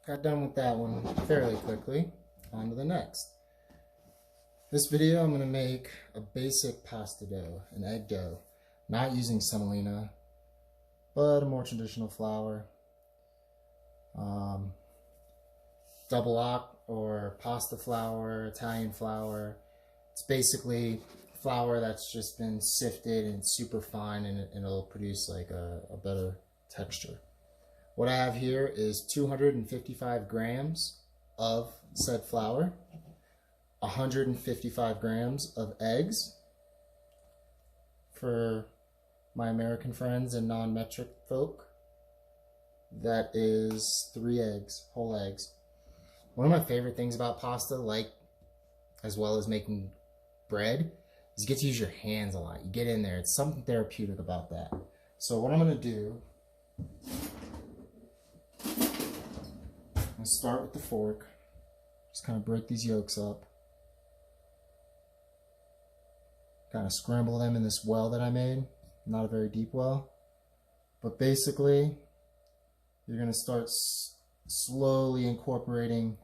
got done with that one fairly quickly. On to the next. This video I'm going to make a basic pasta dough, an egg dough. Not using semolina, but a more traditional flour. Double oct or pasta flour, Italian flour. It's basically flour that's just been sifted and super fine, and it'll produce like a better texture. What I have here is 255 grams of said flour, 155 grams of eggs. For my American friends and non-metric folk, that is 3 eggs, whole eggs. One of my favorite things about pasta, like as well as making bread, is you get to use your hands a lot. You get in there. It's something therapeutic about that. So what I'm going to do, I'm going to start with the fork. Just kind of break these yolks up. Kind of scramble them in this well that I made. Not a very deep well. But basically, you're going to start slowly incorporating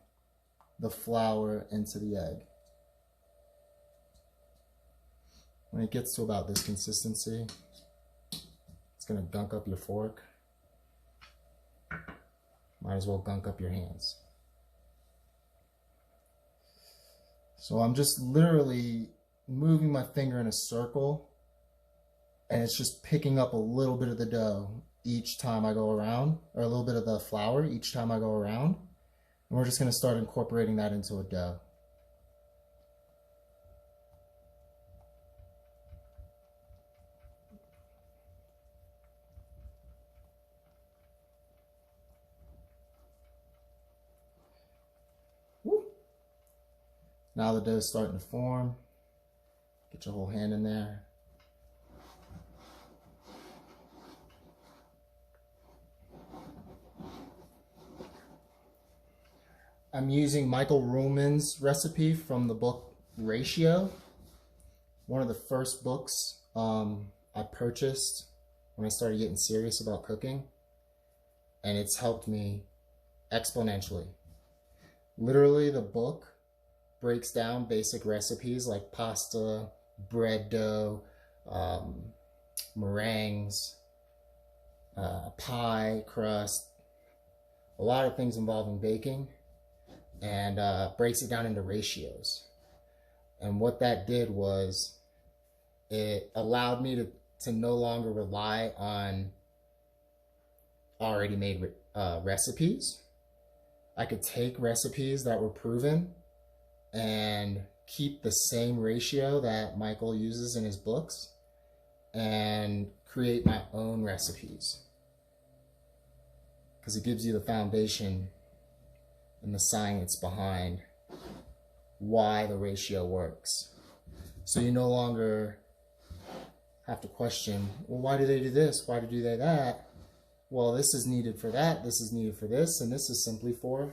the flour into the egg. When it gets to about this consistency, it's going to gunk up your fork. Might as well gunk up your hands. So I'm just literally moving my finger in a circle, and it's just picking up a little bit of the dough each time I go around, or a little bit of the flour each time I go around. And we're just going to start incorporating that into a dough. Woo. Now the dough is starting to form. Get your whole hand in there. I'm using Michael Ruhlman's recipe from the book Ratio. One of the first books I purchased when I started getting serious about cooking. And it's helped me exponentially. Literally, the book breaks down basic recipes like pasta, bread dough, meringues, pie crust, a lot of things involving baking. And breaks it down into ratios. And what that did was it allowed me to no longer rely on already made recipes. I could take recipes that were proven and keep the same ratio that Michael uses in his books and create my own recipes, because it gives you the foundation and the science behind why the ratio works. So you no longer have to question, well, why do they do this? Why do they that? Well, this is needed for that, this is needed for this, and this is simply for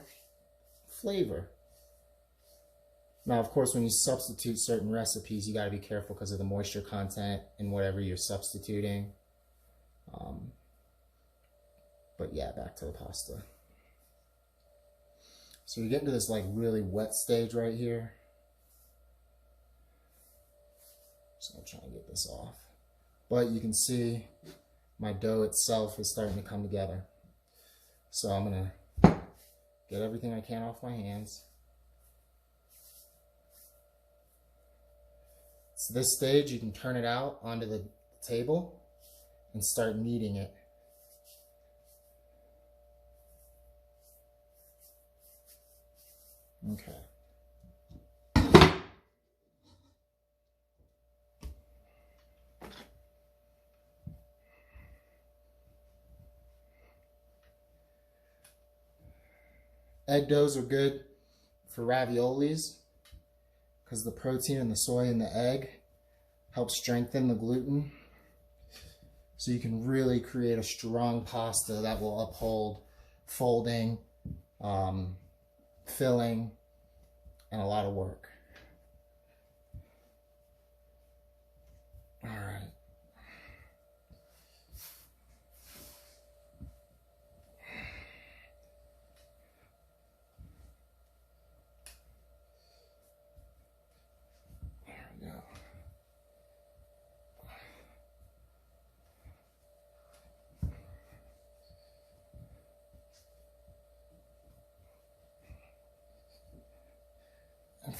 flavor. Now, of course, when you substitute certain recipes, you got to be careful because of the moisture content in whatever you're substituting. But yeah, back to the pasta. So you're getting to this like really wet stage right here. Just gonna try and get this off. But you can see my dough itself is starting to come together. So I'm gonna get everything I can off my hands. So this stage, you can turn it out onto the table and start kneading it. Okay. Egg doughs are good for raviolis because the protein in the soy and the egg helps strengthen the gluten. So you can really create a strong pasta that will uphold folding, filling, and a lot of work. All right.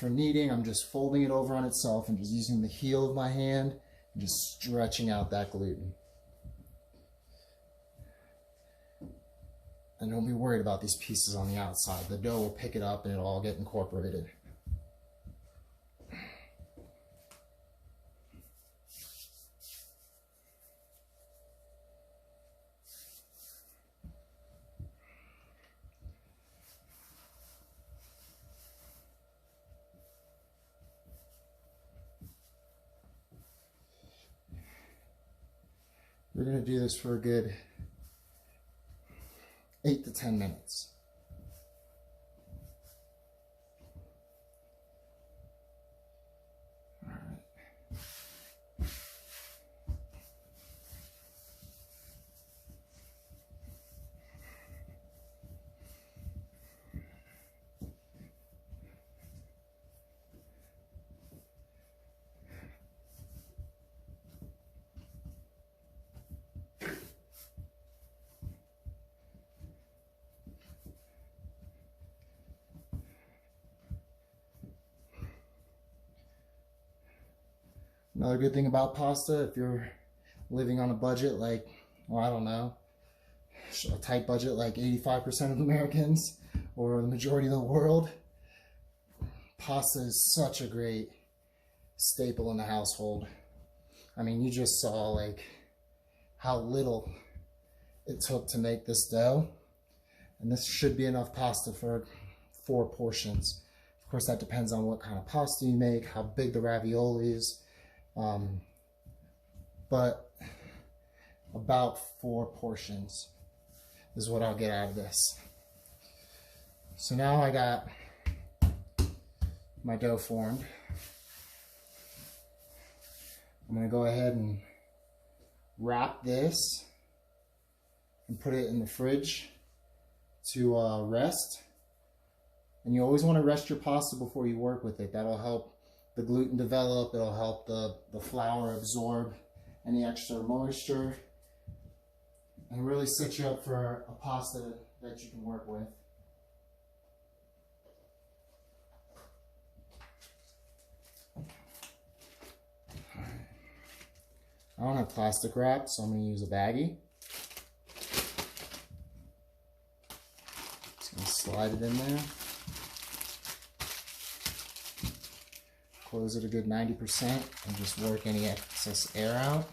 for kneading, I'm just folding it over on itself and just using the heel of my hand and just stretching out that gluten. And don't be worried about these pieces on the outside. The dough will pick it up and it'll all get incorporated. We're going to do this for a good 8 to 10 minutes. All right. Another good thing about pasta, if you're living on a budget like, well, I don't know, a tight budget like 85% of Americans or the majority of the world, pasta is such a great staple in the household. I mean, you just saw like how little it took to make this dough, and this should be enough pasta for 4 portions. Of course, that depends on what kind of pasta you make, how big the ravioli is. But about 4 portions is what I'll get out of this. So now I got my dough formed. I'm going to go ahead and wrap this and put it in the fridge to rest. And you always want to rest your pasta before you work with it. That'll help the gluten develop, it'll help the flour absorb any extra moisture, and really set you up for a pasta that you can work with. I don't have plastic wrap, so I'm going to use a baggie. Just going to slide it in there. Close it a good 90% and just work any excess air out.